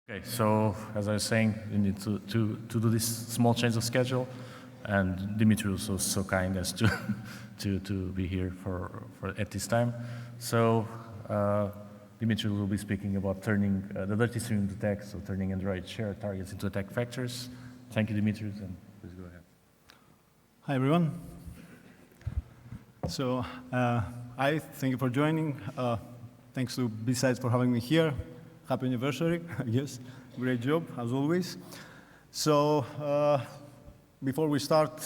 Okay, so as I was saying, you need to do this small change of schedule, and Dimitrios was so kind as to to be here for at this time. So Dimitrios will be speaking about turning the dirty stream into text, so turning Android shared targets into attack vectors. Thank you, Dimitrios, and please go ahead. Hi, everyone. So I thank you for joining. Thanks to BSides for having me here. Happy anniversary, I guess. Great job, as always. So before we start,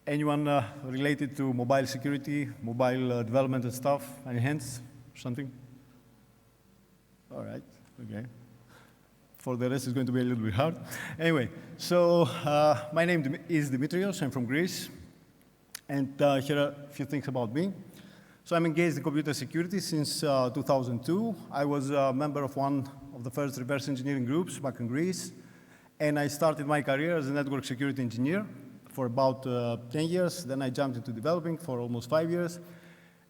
anyone related to mobile security, mobile development and stuff? Any hands? Something? All right, okay. For the rest, it's going to be a little bit hard. Anyway, so my name is Dimitrios. I'm from Greece. And here are a few things about me. So I'm engaged in computer security since 2002. I was a member of one of the first reverse engineering groups back in Greece. And I started my career as a network security engineer for about 10 years. Then I jumped into developing for almost 5 years.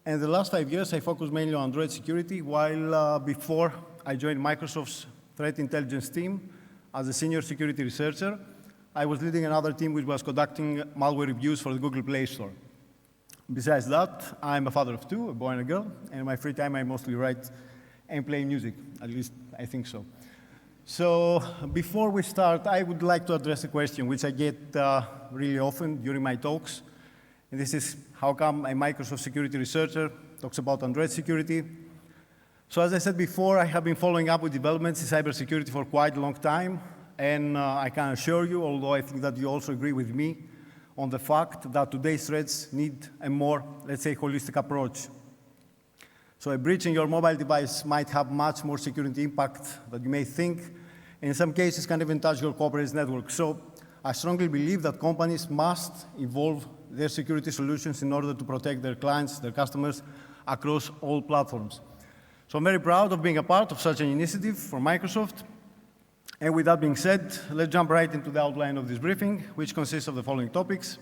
And the last 5 years, I focused mainly on Android security, while before I joined Microsoft's threat intelligence team as a senior security researcher. I was leading another team which was conducting malware reviews for the Google Play Store. Besides that, I'm a father of two, a boy and a girl, and in my free time I mostly write and play music, at least I think so. So before we start, I would like to address a question which I get really often during my talks, and this is how come a Microsoft security researcher talks about Android security. So as I said before, I have been following up with developments in cybersecurity for quite a long time, and I can assure you, although I think that you also agree with me, on the fact that today's threats need a more, let's say, holistic approach. So a breach in your mobile device might have much more security impact than you may think, and in some cases can even touch your corporate network. So I strongly believe that companies must evolve their security solutions in order to protect their clients, their customers, across all platforms. So I'm very proud of being a part of such an initiative for Microsoft. And with that being said, let's jump right into the outline of this briefing, which consists of the following topics.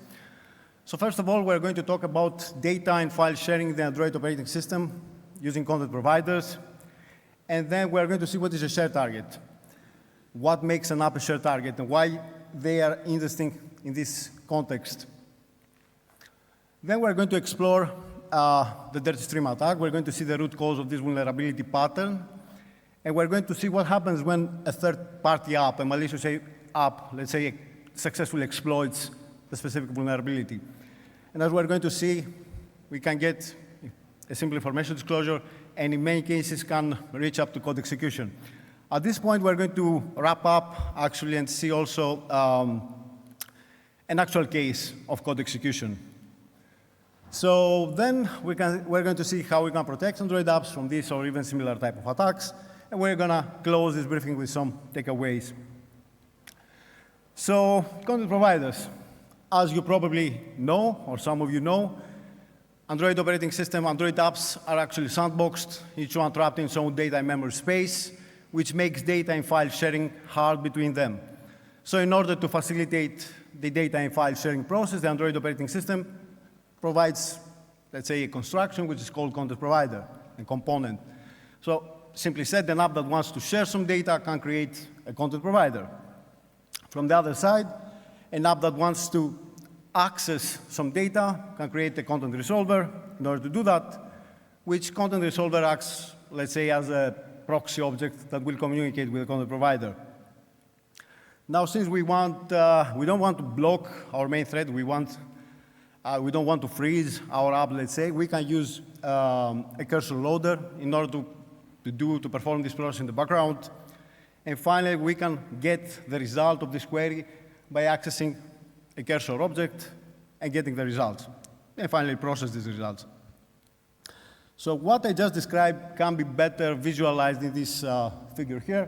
So first of all, we're going to talk about data and file sharing in the Android operating system using content providers. And then we're going to see what is a shared target, what makes an app a shared target, and why they are interesting in this context. Then we're going to explore the dirty stream attack. We're going to see the root cause of this vulnerability pattern. And we're going to see what happens when a third-party app, a malicious app, let's say, successfully exploits the specific vulnerability. And as we're going to see, we can get a simple information disclosure, and in many cases can reach up to code execution. At this point, we're going to wrap up, actually, and see also an actual case of code execution. So then we're going to see how we can protect Android apps from this or even similar type of attacks. And we're going to close this briefing with some takeaways. So, content providers. As you probably know, or some of you know, Android operating system, Android apps are actually sandboxed, each one trapped in its own data and memory space, which makes data and file sharing hard between them. So in order to facilitate the data and file sharing process, the Android operating system provides, let's say, a construction which is called content provider, a component. So simply said, an app that wants to share some data can create a content provider. From the other side, an app that wants to access some data can create a content resolver in order to do that, which content resolver acts, let's say, as a proxy object that will communicate with the content provider. Now, since we don't want to block our main thread, we don't want to freeze our app, let's say, we can use a cursor loader in order to perform this process in the background. And finally, we can get the result of this query by accessing a cursor object and getting the results. And finally, process these results. So what I just described can be better visualized in this figure here.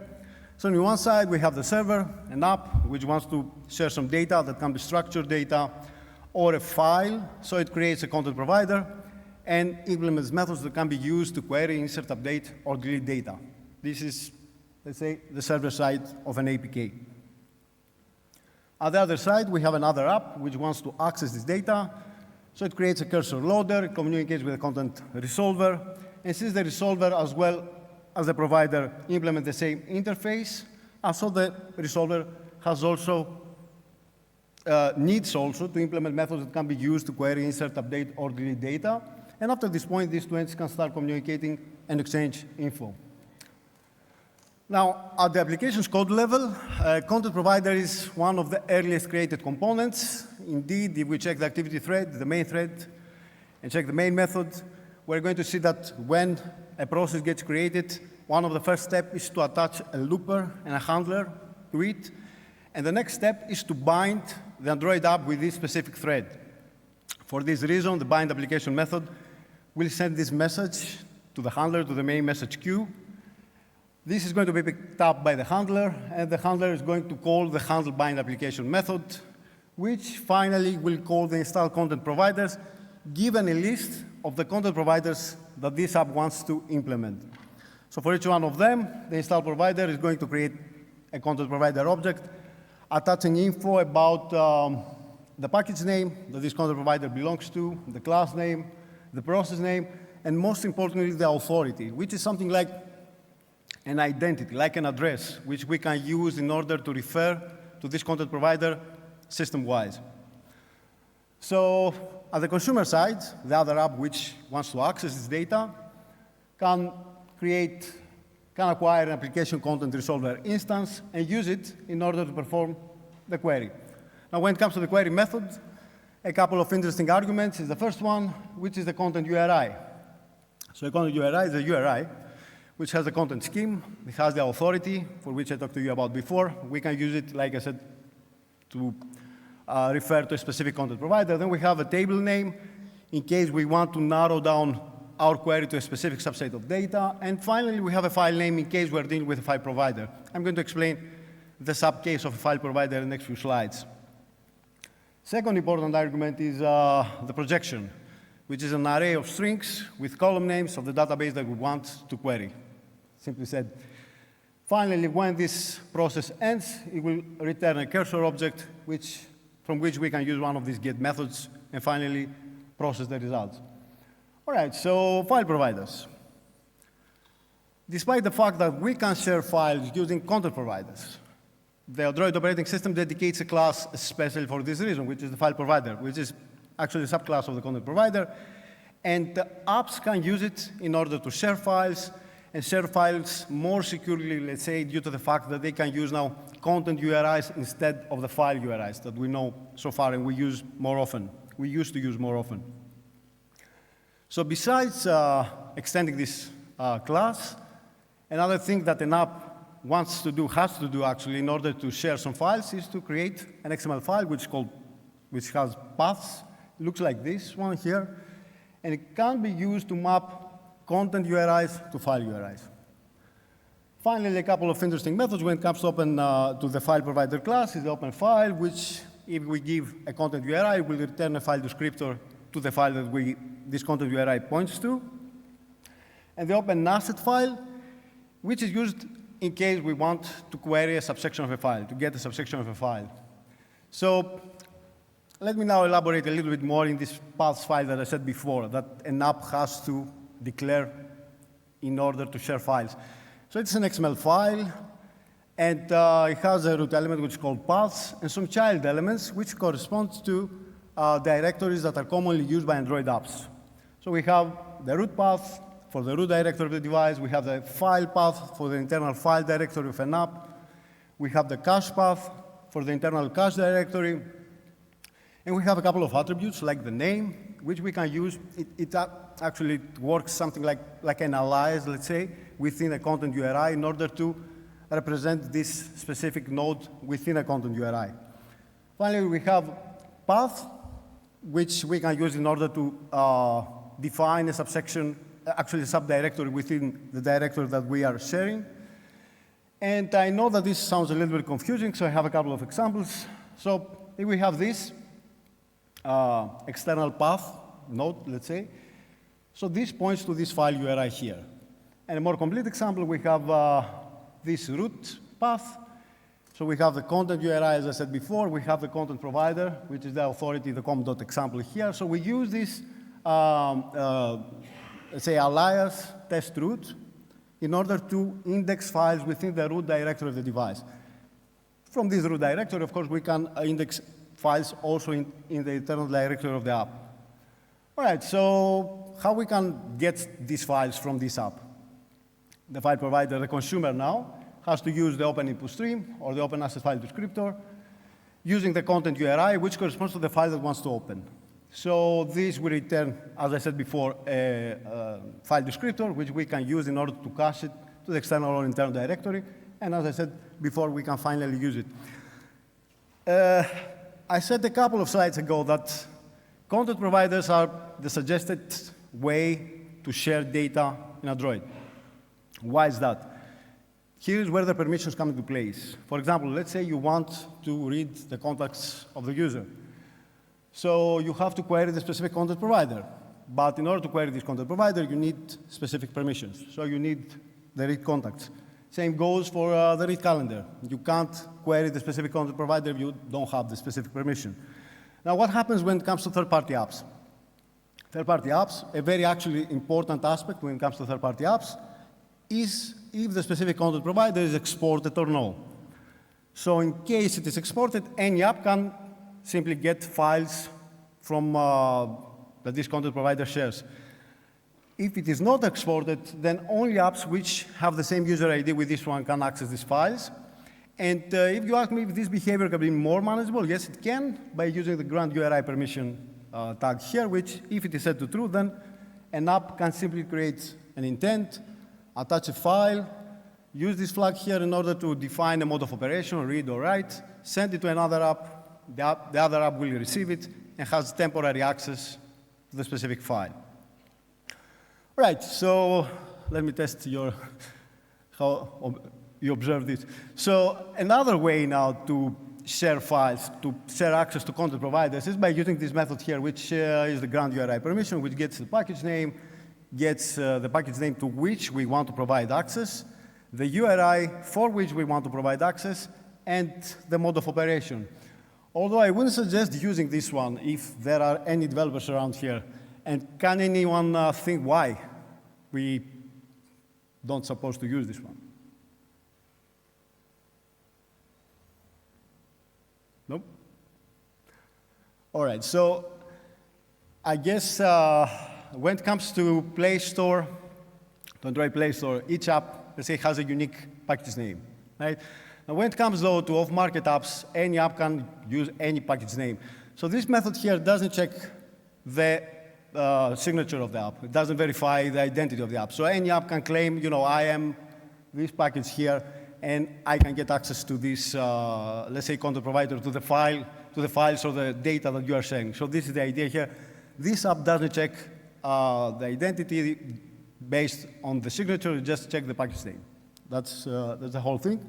So on one side, we have the server, an app which wants to share some data that can be structured data or a file. So it creates a content provider and implements methods that can be used to query, insert, update, or delete data. This is, let's say, the server side of an APK. On the other side, we have another app which wants to access this data. So it creates a cursor loader, it communicates with a content resolver, and since the resolver as well as the provider implement the same interface, and so the resolver has also needs also to implement methods that can be used to query, insert, update, or delete data. And after this point, these two entities can start communicating and exchange info. Now, at the application's code level, content provider is one of the earliest created components. Indeed, if we check the activity thread, the main thread, and check the main method, we're going to see that when a process gets created, one of the first steps is to attach a looper and a handler to it. And the next step is to bind the Android app with this specific thread. For this reason, the bind application method will send this message to the handler, to the main message queue. This is going to be picked up by the handler, and the handler is going to call the handle bind application method, which finally will call the install content providers, given a list of the content providers that this app wants to implement. So for each one of them, the install provider is going to create a content provider object, attaching info about the package name that this content provider belongs to, the class name, the process name, and most importantly, the authority, which is something like an identity, like an address, which we can use in order to refer to this content provider system-wise. So at the consumer side, the other app which wants to access this data can acquire an application content resolver instance and use it in order to perform the query. Now, when it comes to the query method, a couple of interesting arguments is the first one, which is the content URI. So the content URI is a URI, which has the content scheme. It has the authority, for which I talked to you about before. We can use it, like I said, to refer to a specific content provider. Then we have a table name in case we want to narrow down our query to a specific subset of data. And finally, we have a file name in case we're dealing with a file provider. I'm going to explain the subcase of a file provider in the next few slides. Second important argument is the projection, which is an array of strings with column names of the database that we want to query. Simply said, finally, when this process ends, it will return a cursor object from which we can use one of these get methods and finally process the results. All right, so file providers. Despite the fact that we can share files using content providers, the Android operating system dedicates a class especially for this reason, which is the file provider, which is actually a subclass of the content provider. And the apps can use it in order to share files, and share files more securely, let's say, due to the fact that they can use now content URIs instead of the file URIs that we know so far and we use more often. We used to use more often. So besides extending this class, another thing that an app wants to do, has to do actually, in order to share some files is to create an XML file which has paths. It looks like this one here, and it can be used to map content URIs to file URIs. Finally, a couple of interesting methods when it comes to to the file provider class is the open file, which if we give a content URI, will return a file descriptor to the file that this content URI points to. And the open asset file, which is used in case we want to query a subsection of a file, to get a subsection of a file. So let me now elaborate a little bit more in this paths file that I said before, that an app has to declare in order to share files. So it's an XML file, and it has a root element which is called paths, and some child elements which correspond to directories that are commonly used by Android apps. So we have the root path for the root directory of the device. We have the file path for the internal file directory of an app. We have the cache path for the internal cache directory. And we have a couple of attributes, like the name, which we can use. It actually works something like an alias, let's say, within a content URI in order to represent this specific node within a content URI. Finally, we have path, which we can use in order to define a subsection, actually a subdirectory within the directory that we are sharing. And I know that this sounds a little bit confusing, so I have a couple of examples. So here we have this external path node, let's say. So this points to this file URI here. And a more complete example, we have this root path. So we have the content URI, as I said before. We have the content provider, which is the authority, the com.example here. So we use this, let's say, alias test root in order to index files within the root directory of the device. From this root directory, of course, we can index files also in the internal directory of the app. All right, so how we can get these files from this app? The file provider, the consumer now, has to use the open input stream or the open access file descriptor using the content URI, which corresponds to the file that wants to open. So this will return, as I said before, a file descriptor, which we can use in order to cache it to the external or internal directory. And as I said before, we can finally use it. I said a couple of slides ago that content providers are the suggested way to share data in Android. Why is that? Here's where the permissions come into place. For example, let's say you want to read the contacts of the user. So you have to query the specific content provider. But in order to query this content provider, you need specific permissions. So you need the read contacts. Same goes for the read calendar. You can't query the specific content provider if you don't have the specific permission. Now, what happens when it comes to third-party apps? Third-party apps, a very actually important aspect when it comes to third-party apps, is if the specific content provider is exported or no. So in case it is exported, any app can simply get files from that this content provider shares. If it is not exported, then only apps which have the same user ID with this one can access these files. And if you ask me if this behavior can be more manageable, yes, it can, by using the grant URI permission tag here, which, if it is set to true, then an app can simply create an intent, attach a file, use this flag here in order to define a mode of operation, read or write, send it to another app, the other app will receive it, and has temporary access to the specific file. All right, so let me test how you observe this. So another way now to share files, to share access to content providers is by using this method here, which is the grant URI permission, which gets the package name, gets the package name to which we want to provide access, the URI for which we want to provide access, and the mode of operation. Although I wouldn't suggest using this one if there are any developers around here. And can anyone think why we don't supposed to use this one? Nope? All right, so I guess when it comes to Play Store, to Android Play Store, each app, let's say, has a unique package name, right? Now, when it comes, though, to off-market apps, any app can use any package name. So this method here doesn't check the signature of the app. It doesn't verify the identity of the app. So any app can claim, I am this package here, and I can get access to this, let's say, content provider, to the files or the data that you are sharing. So this is the idea here. This app doesn't check the identity based on the signature, just check the package name. That's the whole thing.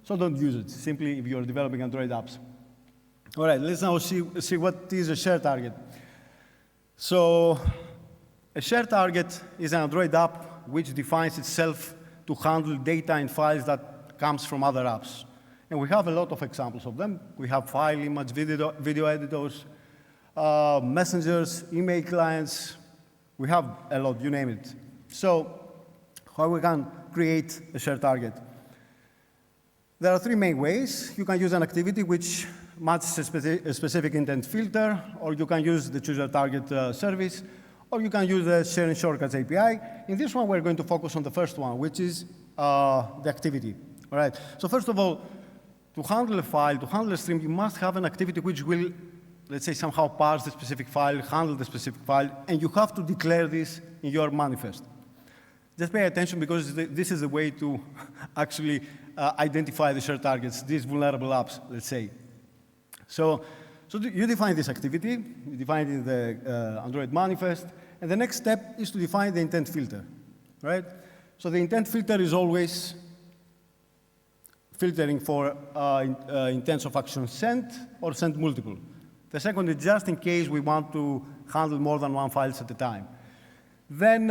So don't use it, simply if you're developing Android apps. All right, let's now see what is a share target. So a share target is an Android app which defines itself to handle data and files that comes from other apps. And we have a lot of examples of them. We have file, image, video editors, messengers, email clients. We have a lot, you name it. So how we can create a share target? There are three main ways. You can use an activity which matches a specific intent filter, or you can use the choose your target service, or you can use the sharing shortcuts API. In this one, we're going to focus on the first one, which is the activity. All right. So first of all, to handle a file, to handle a stream, you must have an activity which will, let's say, somehow parse the specific file, handle the specific file, and you have to declare this in your manifest. Just pay attention, because this is a way to actually identify the share targets, these vulnerable apps, let's say. So you define this activity, you define it in the Android manifest, and the next step is to define the intent filter, right? So the intent filter is always filtering for intents of action sent or sent multiple. The second is just in case we want to handle more than one file at a time. Then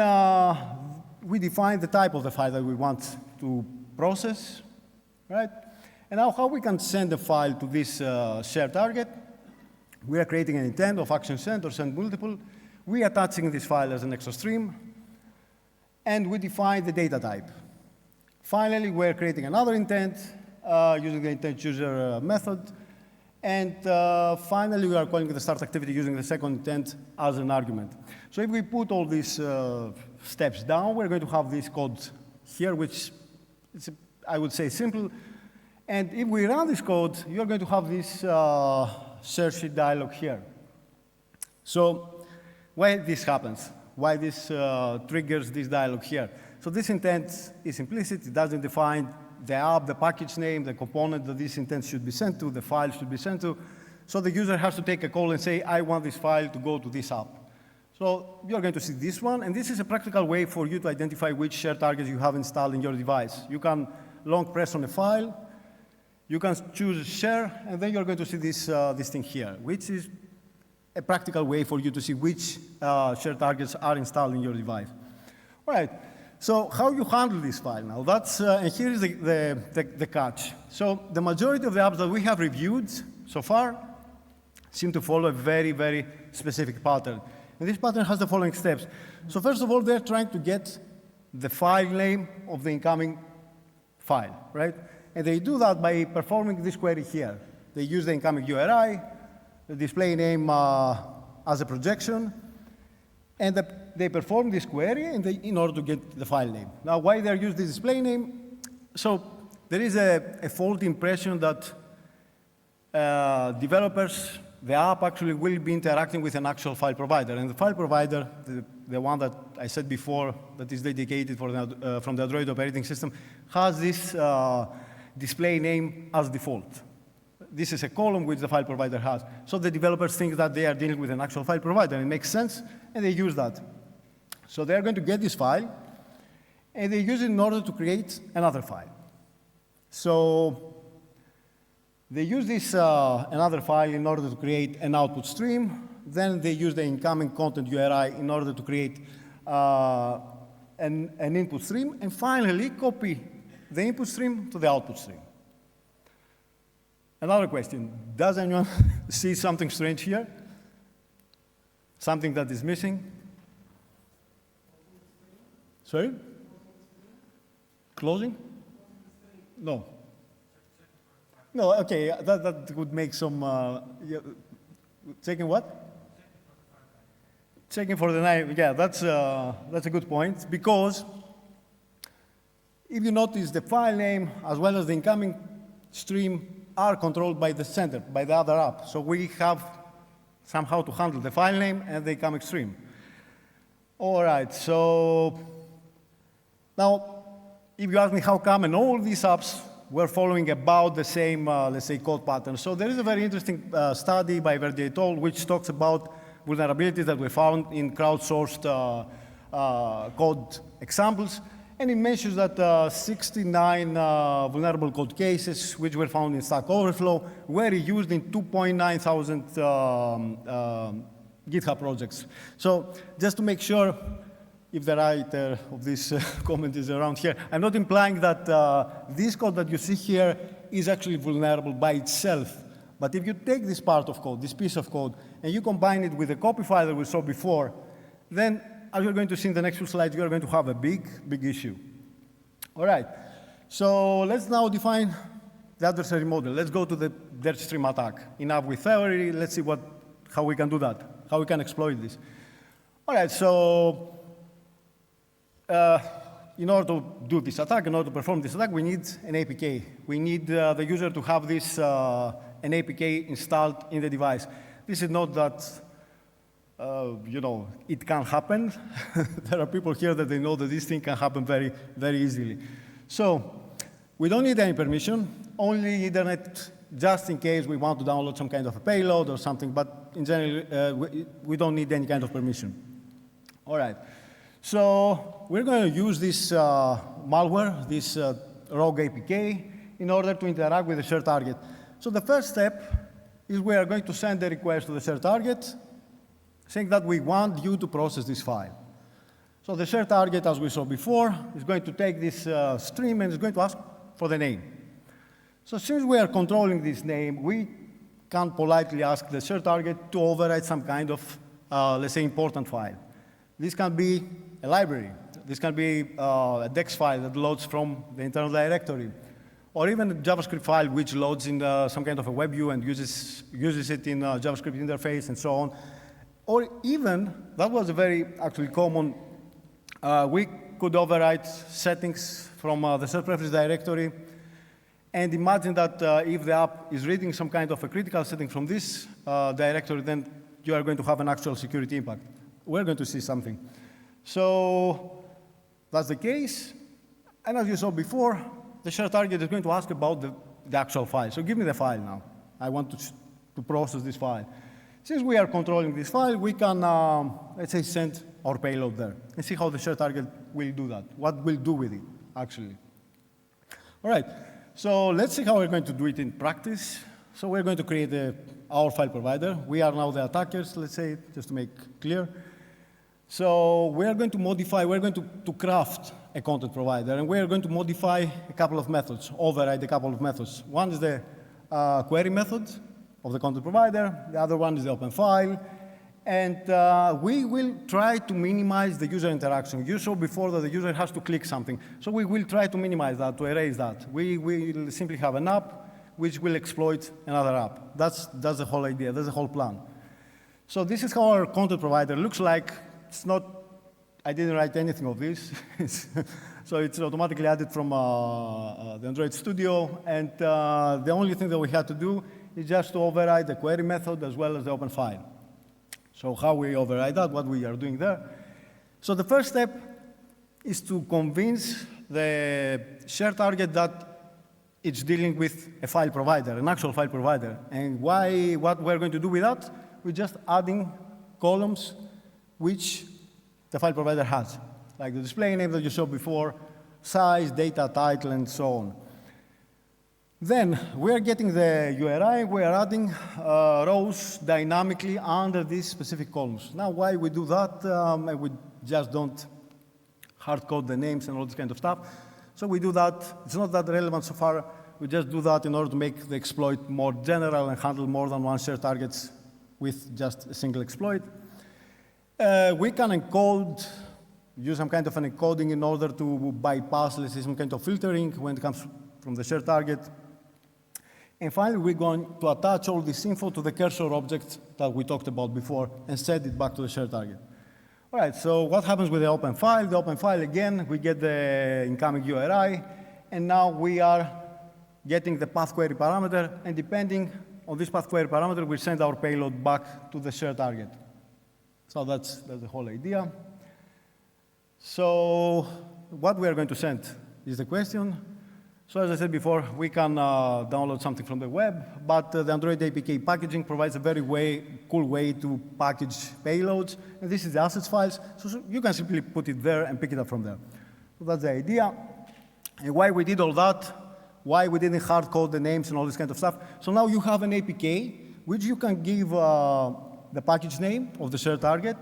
we define the type of the file that we want to process, right? And now how we can send a file to this shared target. We are creating an intent of action sent or sent multiple. We are attaching this file as an extra stream. And we define the data type. Finally, we're creating another intent using the intent user method. And finally, we are calling the start activity using the second intent as an argument. So if we put all these steps down, we're going to have this code here, which is, I would say, simple. And if we run this code, you're going to have this share sheet dialog here. So why this happens, why this triggers this dialog here. So this intent is implicit. It doesn't define the app, the package name, the component that this intent should be sent to, the file should be sent to. So the user has to take a call and say, I want this file to go to this app. So you're going to see this one, and this is a practical way for you to identify which share targets you have installed in your device. You can long press on a file, you can choose share, and then you're going to see this, this thing here, which is a practical way for you to see which share targets are installed in your device. All right. So how you handle this file now? That's, and here is the catch. So the majority of the apps that we have reviewed so far seem to follow a very, very specific pattern. And this pattern has the following steps. So first of all, they're trying to get the file name of the incoming file, right? And they do that by performing this query here. They use the incoming URI, the display name as a projection, and they perform this query in order to get the file name. Now, why they use this display name? So there is a faulty impression that developers, the app actually will be interacting with an actual file provider. And the file provider, the one that I said before that is dedicated for from the Android operating system, has this display name as default. This is a column which the file provider has. So the developers think that they are dealing with an actual file provider. It makes sense, and they use that. So they're going to get this file, and they use it in order to create another file. So they use this another file in order to create an output stream. Then they use the incoming content URI in order to create an input stream. And finally, copy the input stream to the output stream. Another question, does anyone see something strange here? Something that is missing? Sorry? Closing? No. No, okay, that would make some, checking what? Checking for the name, yeah, that's a good point, because if you notice the file name as well as the incoming stream are controlled by the sender, by the other app. So we have somehow to handle the file name and the incoming stream. All right, so now, if you ask me how come, and all these apps were following about the same, let's say, code pattern. So there is a very interesting study by Verdi et al., which talks about vulnerabilities that were found in crowdsourced code examples. And it mentions that 69 vulnerable code cases, which were found in Stack Overflow, were used in 2,900 GitHub projects. So just to make sure, if the writer of this comment is around here, I'm not implying that this code that you see here is actually vulnerable by itself. But if you take this part of code, this piece of code, and you combine it with the copy file that we saw before, then as you're going to see in the next few slides, you're going to have a big, big issue. All right, so let's now define the adversary model. Let's go to the dirt stream attack. Enough with theory, let's see how we can do that, how we can exploit this. All right, so in order to do this attack, in order to perform this attack, we need an APK. We need the user to have this, an APK installed in the device. This is not that it can happen. There are people here that they know that this thing can happen very, very easily. So we don't need any permission, only internet, just in case we want to download some kind of a payload or something, but in general, we don't need any kind of permission. All right. So we're going to use this malware, this rogue APK, in order to interact with the shared target. So the first step is we are going to send a request to the shared target, saying that we want you to process this file. So the shared target, as we saw before, is going to take this stream and is going to ask for the name. So since we are controlling this name, we can politely ask the shared target to override some kind of, let's say, important file. This can be a library. This can be a DEX file that loads from the internal directory, or even a JavaScript file which loads in some kind of a web view and uses it in a JavaScript interface and so on. Or even, that was a very actually common, we could overwrite settings from the set preference directory. And imagine that if the app is reading some kind of a critical setting from this directory, then you are going to have an actual security impact. We're going to see something. So that's the case. And as you saw before, the shared target is going to ask about the actual file. So give me the file now. I want to process this file. Since we are controlling this file, we can, let's say, send our payload there and see how the shared target will do that, what we'll do with it, actually. All right, so let's see how we're going to do it in practice. So we're going to create our file provider. We are now the attackers, let's say, just to make clear. So we're going to modify, we're going to craft a content provider, and we're going to modify a couple of methods, override a couple of methods. One is the query method of the content provider. The other one is the open file. And we will try to minimize the user interaction. You saw before that the user has to click something. So we will try to minimize that, to erase that. We will simply have an app which will exploit another app. That's the whole idea. That's the whole plan. So this is how our content provider looks like. It's not, I didn't write anything of this. So it's automatically added from the Android Studio. And the only thing that we had to do is just to override the query method as well as the open file. So how we override that, what we are doing there. So the first step is to convince the shared target that it's dealing with a file provider, an actual file provider. And what we're going to do with that? We're just adding columns which the file provider has, like the display name that you saw before, size, data, title, and so on. Then we're getting the URI, we're adding rows dynamically under these specific columns. Now, why we do that? We just don't hard code the names and all this kind of stuff. So we do that. It's not that relevant so far. We just do that in order to make the exploit more general and handle more than one shared targets with just a single exploit. We can encode, use some kind of an encoding in order to bypass, let's say, some kind of filtering when it comes from the shared target. And finally, we're going to attach all this info to the cursor object that we talked about before and send it back to the shared target. All right, so what happens with the open file? The open file, again, we get the incoming URI, and now we are getting the path query parameter, and depending on this path query parameter, we send our payload back to the shared target. So that's the whole idea. So what we are going to send is the question. So as I said before, we can download something from the web, but the Android APK packaging provides a very cool way to package payloads. And this is the assets files, so you can simply put it there and pick it up from there. So that's the idea. And why we did all that, why we didn't hard code the names and all this kind of stuff. So now you have an APK, which you can give the package name of the shared target.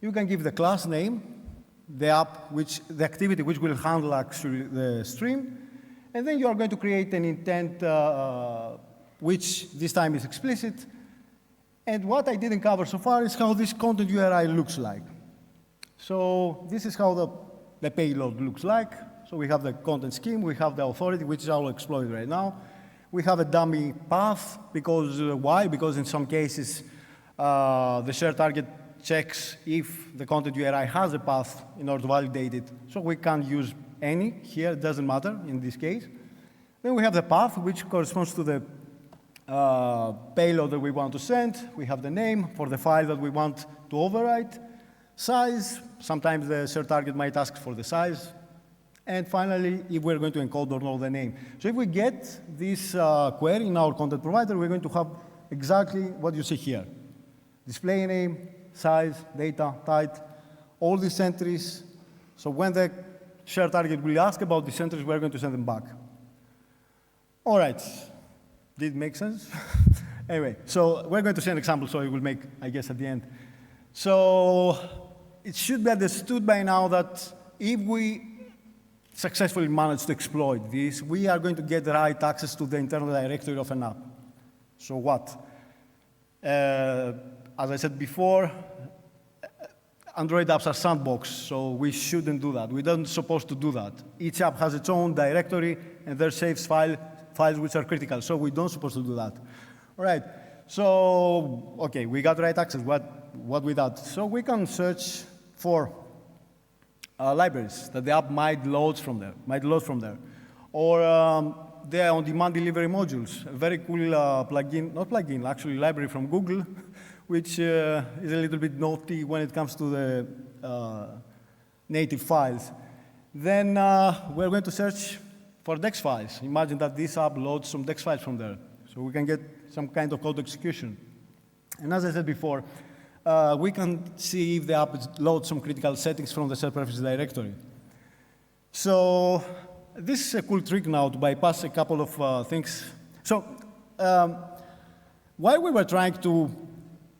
You can give the class name, the app, the activity which will handle actually the stream. And then you are going to create an intent, which this time is explicit. And what I didn't cover so far is how this content URI looks like. So this is how the payload looks like. So we have the content scheme, we have the authority, which is all exploited right now. We have a dummy path, because why? Because in some cases, the shared target checks if the content URI has a path in order to validate it. So we can use any here, it doesn't matter in this case. Then we have the path, which corresponds to the payload that we want to send. We have the name for the file that we want to overwrite. Size, sometimes the shared target might ask for the size. And finally, if we're going to encode or not the name. So if we get this query in our content provider, we're going to have exactly what you see here. Display name, size, data, type, all these entries. So when the shared target will ask about these entries, we're going to send them back. All right, did it make sense? Anyway, so we're going to see an example, so it will make, I guess, at the end. So it should be understood by now that if we successfully manage to exploit this, we are going to get the right access to the internal directory of an app. So what? As I said before, Android apps are sandbox, so we shouldn't do that. We aren't supposed to do that. Each app has its own directory, and there saves files which are critical, so we don't supposed to do that. All right, so, okay, we got right access. What with that? So we can search for libraries that the app might load from there, or they are on-demand delivery modules. A very cool actually library from Google, which is a little bit naughty when it comes to the native files. Then we're going to search for DEX files. Imagine that this app loads some DEX files from there, so we can get some kind of code execution. And as I said before, we can see if the app loads some critical settings from the shared preferences directory. So this is a cool trick now to bypass a couple of things. So while we were trying to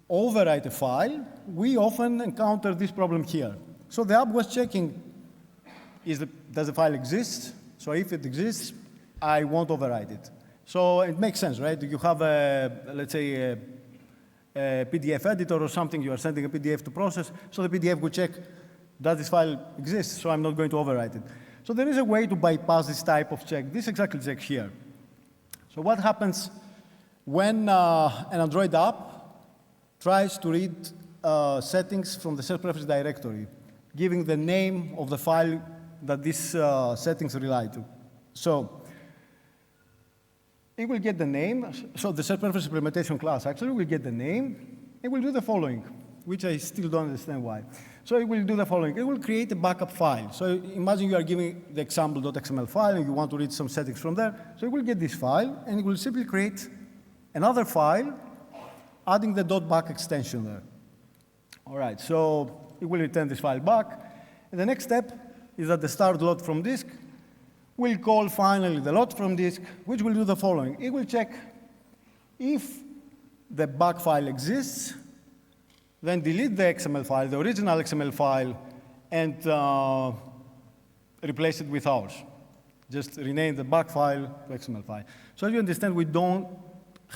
overwrite a file, we often encounter this problem here. So the app was checking, does the file exist? So if it exists, I won't overwrite it. So it makes sense, right? You have, let's say, a PDF editor or something, you are sending a PDF to process, so the PDF will check, does this file exist? So I'm not going to overwrite it. So there is a way to bypass this type of check, this exactly check here. So what happens when an Android app tries to read settings from the shared preference directory, giving the name of the file that these settings relate to? So it will get the name. So the shared preference implementation class actually will get the name. It will do the following, which I still don't understand why. So it will do the following. It will create a backup file. So imagine you are giving the example.xml file, and you want to read some settings from there. So it will get this file, and it will simply create another file, adding the .back extension there. All right, so it will return this file back. And the next step is that the start load from disk will call finally the load from disk, which will do the following. It will check if the back file exists, then delete the XML file, the original XML file, and replace it with ours. Just rename the back file to XML file. So as you understand, we don't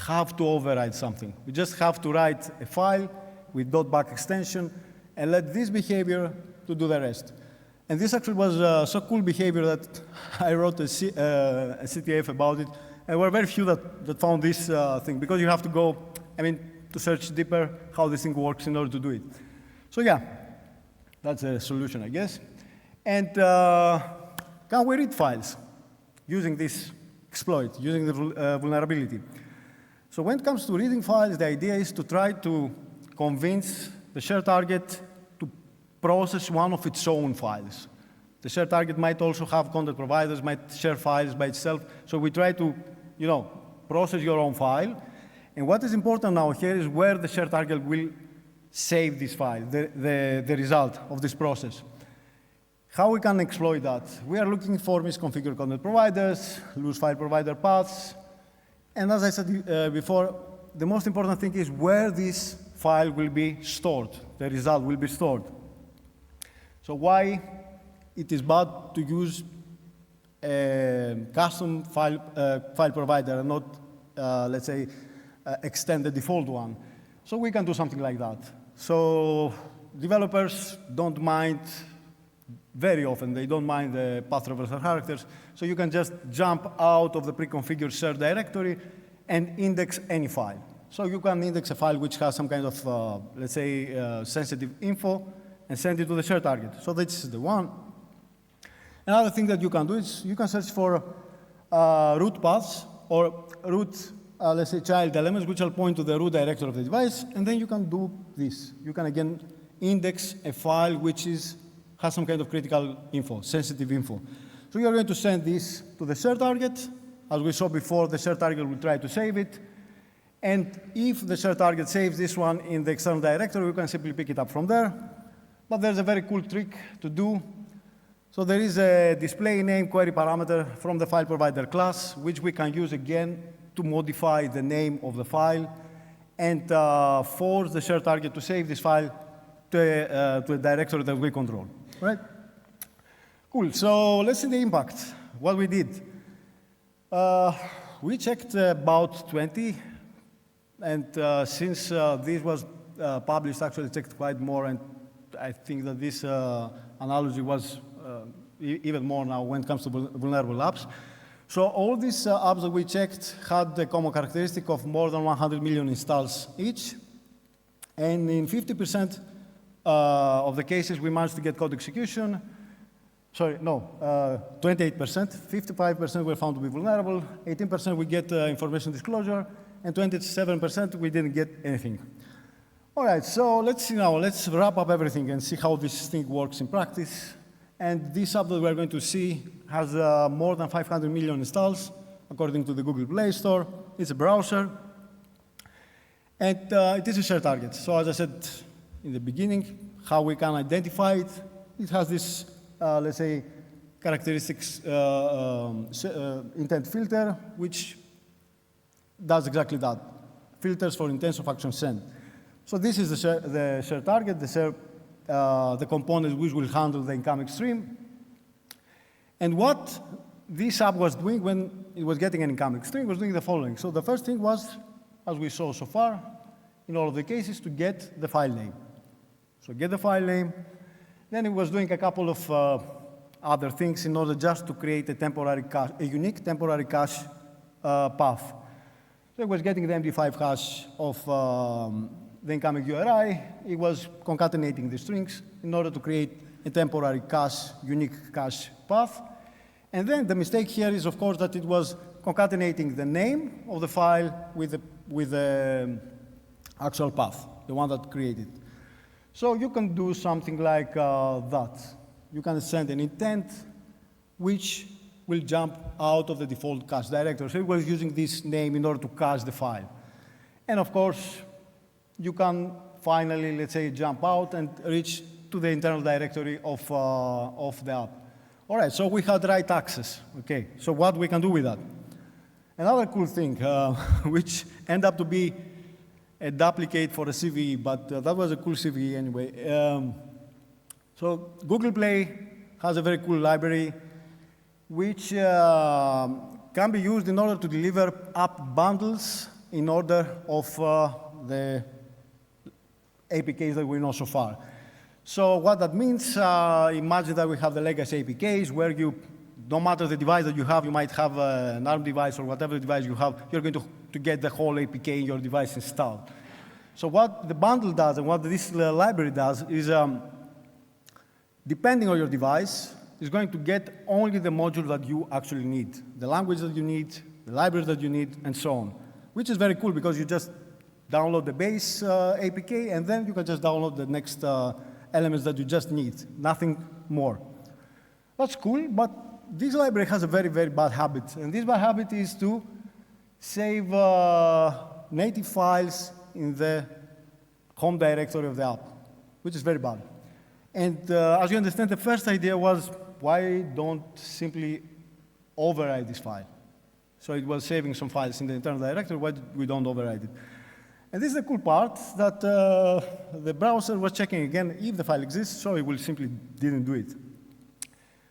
have to override something. We just have to write a file with .back extension and let this behavior to do the rest. And this actually was so cool behavior that I wrote a CTF about it. And there were very few that found this thing, because you have to go, to search deeper how this thing works in order to do it. So yeah, that's a solution, I guess. And can we read files using this exploit, using the vulnerability? So when it comes to reading files, the idea is to try to convince the shared target to process one of its own files. The shared target might also have content providers, might share files by itself. So we try to, process your own file. And what is important now here is where the shared target will save this file, the result of this process. How we can exploit that? We are looking for misconfigured content providers, loose file provider paths. And as I said before, the most important thing is where this file will be stored, the result will be stored. So why it is bad to use a custom file provider and not, let's say, extend the default one. So we can do something like that. So developers don't mind, very often, they don't mind the path traversal characters. So you can just jump out of the pre-configured shared directory and index any file. So you can index a file which has some kind of, let's say, sensitive info and send it to the shared target. So this is the one. Another thing that you can do is you can search for root paths or root, let's say, child elements, which will point to the root directory of the device, and then you can do this. You can, again, index a file which has some kind of critical info, sensitive info. So you are going to send this to the shared target. As we saw before, the shared target will try to save it. And if the shared target saves this one in the external directory, you can simply pick it up from there. But there's a very cool trick to do. So there is a display name query parameter from the file provider class, which we can use again to modify the name of the file and force the shared target to save this file to a directory that we control. Right? Cool. So let's see the impact. What we did. We checked about 20. And since this was published, actually checked quite more, and I think that this analogy was even more now when it comes to vulnerable apps. So all these apps that we checked had the common characteristic of more than 100 million installs each. And in 50% of the cases, we managed to get code execution. Sorry, no, 28%. 55% were found to be vulnerable. 18% we get information disclosure. And 27% we didn't get anything. All right, so let's see now. Let's wrap up everything and see how this thing works in practice. And this app that we're going to see has more than 500 million installs, according to the Google Play Store. It's a browser. And it is a shared target. So as I said in the beginning, how we can identify it, it has this, let's say, characteristics intent filter, which does exactly that. Filters for intents of action sent. So this is the shared target, the component which will handle the incoming stream. And what this app was doing when it was getting an incoming stream was doing the following. So the first thing was, as we saw so far, in all of the cases, to get the file name. So get the file name. Then it was doing a couple of other things in order just to create a temporary cache, a unique temporary cache path. So it was getting the MD5 hash of the incoming URI. It was concatenating the strings in order to create a temporary cache, unique cache path. And then the mistake here is, of course, that it was concatenating the name of the file with the actual path, the one that created. So you can do something like that. You can send an intent which will jump out of the default cache directory. So it was using this name in order to cache the file. And of course, you can finally, let's say, jump out and reach to the internal directory of the app. All right, so we had write access. Okay, so what we can do with that? Another cool thing, which ended up to be a duplicate for a CVE, but that was a cool CVE anyway. So Google Play has a very cool library which can be used in order to deliver app bundles in order of the APKs that we know so far. So what that means, imagine that we have the legacy APKs where you, no matter the device that you have, you might have an ARM device or whatever device you have, you're going to get the whole APK in your device installed. So what the bundle does and what this library does is, depending on your device, is going to get only the module that you actually need, the language that you need, the library that you need, and so on, which is very cool because you just download the base APK, and then you can just download the next elements that you just need, nothing more. That's cool, but this library has a very, very bad habit, and this bad habit is to save native files in the home directory of the app, which is very bad. And as you understand, the first idea was, why don't simply override this file? So it was saving some files in the internal directory, why we don't override it? And this is the cool part, that the browser was checking again if the file exists, so it will simply didn't do it.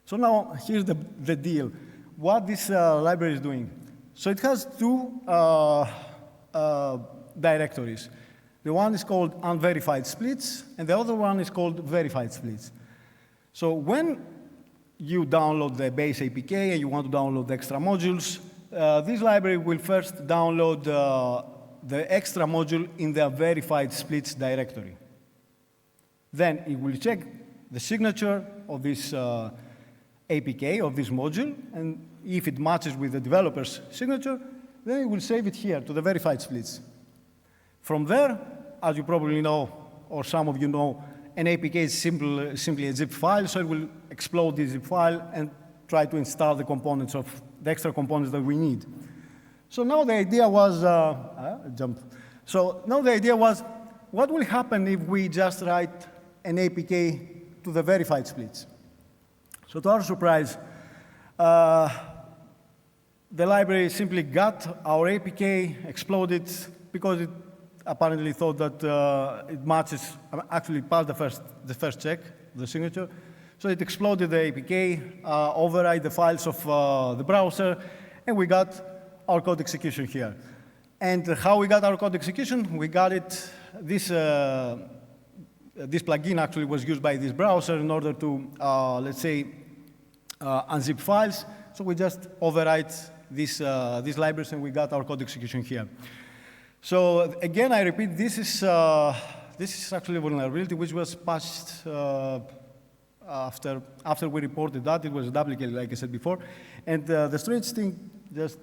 So now, here's the deal. What this library is doing. So it has two directories. The one is called unverified splits, and the other one is called verified splits. So when you download the base APK and you want to download the extra modules, this library will first download the extra module in the verified splits directory. Then it will check the signature of this APK, of this module, and if it matches with the developer's signature, then it will save it here to the verified splits. From there, as you probably know, or some of you know, an APK is simply a zip file, so it will explode the zip file and try to install the components of the extra components that we need. So now the idea was, So now the idea was, what will happen if we just write an APK to the verified splits? So to our surprise, the library simply got our APK, exploded, because it apparently thought that it matches, actually passed the first check, the signature. So it exploded the APK, override the files of the browser, and we got our code execution here. And how we got our code execution? We got it, this this plugin actually was used by this browser in order to, let's say, unzip files. So we just overwrite these libraries, and we got our code execution here. So again, I repeat, this is actually a vulnerability which was patched after we reported that. It was a duplicate, like I said before. And the strange thing, just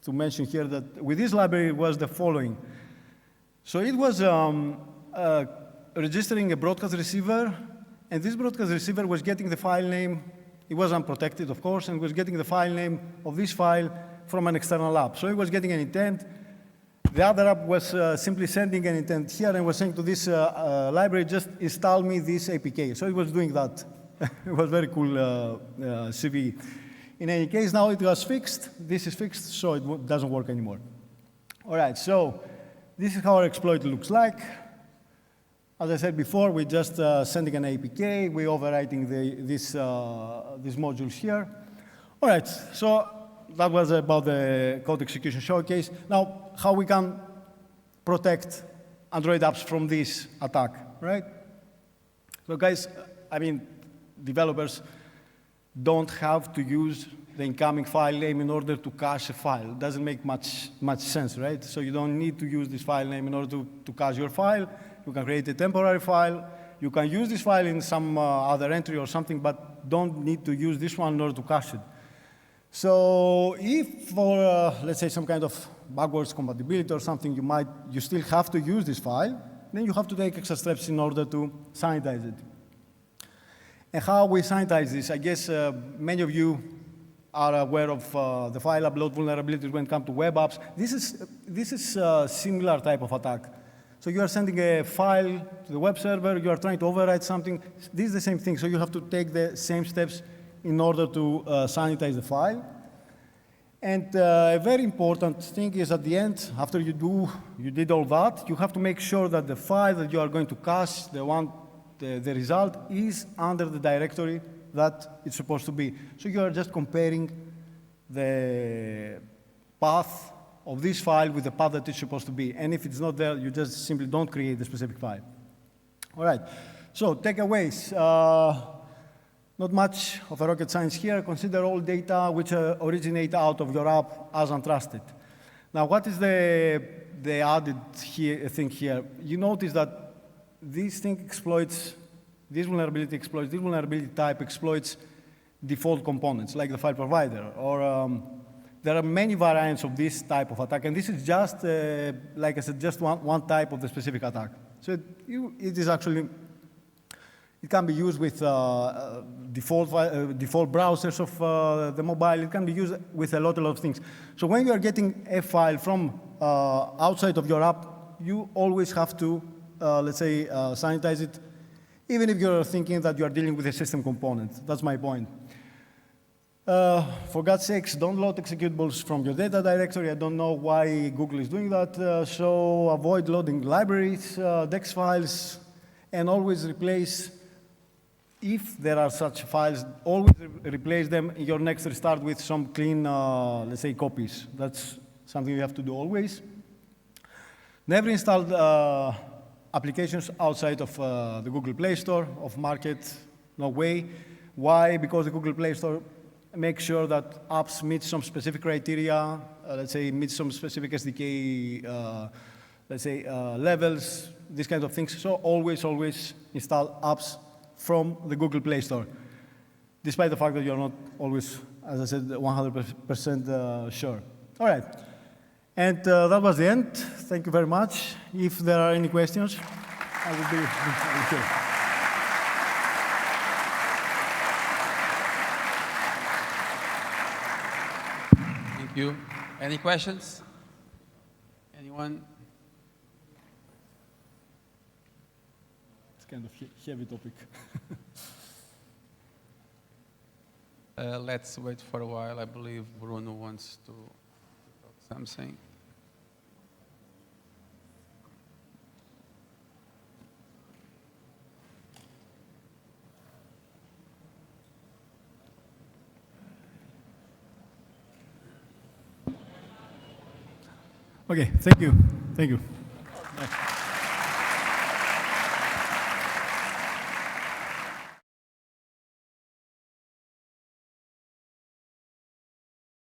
to mention here, that with this library was the following. So it was registering a broadcast receiver, and this broadcast receiver was getting the file name. It was unprotected, of course, and was getting the file name of this file from an external app. So it was getting an intent. The other app was simply sending an intent here and was saying to this library, just install me this APK. So it was doing that. It was very cool CVE. In any case, now it was fixed. This is fixed, so it doesn't work anymore. All right, so this is how our exploit looks like. As I said before, we're just sending an APK. We're overwriting these modules here. All right, so that was about the code execution showcase. Now, how we can protect Android apps from this attack, right? So guys, I mean, developers don't have to use the incoming file name in order to cache a file. It doesn't make much sense, right? So you don't need to use this file name in order to cache your file. You can create a temporary file. You can use this file in some other entry or something, but don't need to use this one in order to cache it. So if for, let's say, some kind of backwards compatibility or something, you still have to use this file, then you have to take extra steps in order to sanitize it. And how we sanitize this, I guess many of you are aware of the file upload vulnerabilities when it comes to web apps. This is a similar type of attack. So you are sending a file to the web server, you are trying to overwrite something. This is the same thing, so you have to take the same steps in order to sanitize the file. And a very important thing is at the end, after you did all that, you have to make sure that the file that you are going to cache, the result, is under the directory that it's supposed to be. So you are just comparing the path of this file with the path that it's supposed to be. And if it's not there, you just simply don't create the specific file. All right, so takeaways. Not much of a rocket science here. Consider all data which originate out of your app as untrusted. Now, what is the added thing here? You notice that this vulnerability type exploits default components, like the file provider, or there are many variants of this type of attack, and this is just, like I said, just one type of the specific attack. So it is actually, it can be used with default browsers of the mobile. It can be used with a lot of things. So when you are getting a file from outside of your app, you always have to, let's say, sanitize it, even if you're thinking that you are dealing with a system component. That's my point. For God's sakes, don't load executables from your data directory. I don't know why Google is doing that. So avoid loading libraries, DEX files, and always replace, if there are such files, always replace them in your next restart with some clean, let's say, copies. That's something you have to do always. Never install applications outside of the Google Play Store, of Market, no way. Why? Because the Google Play Store makes sure that apps meet some specific criteria, let's say meet some specific SDK, let's say levels, these kinds of things. So always install apps from the Google Play Store, despite the fact that you're not always, as I said, 100% sure. All right. And that was the end. Thank you very much. If there are any questions, I will be okay. Thank you. Any questions? Anyone? It's kind of heavy topic. Let's wait for a while. I believe Bruno wants to talk something. Okay, thank you. Thank you.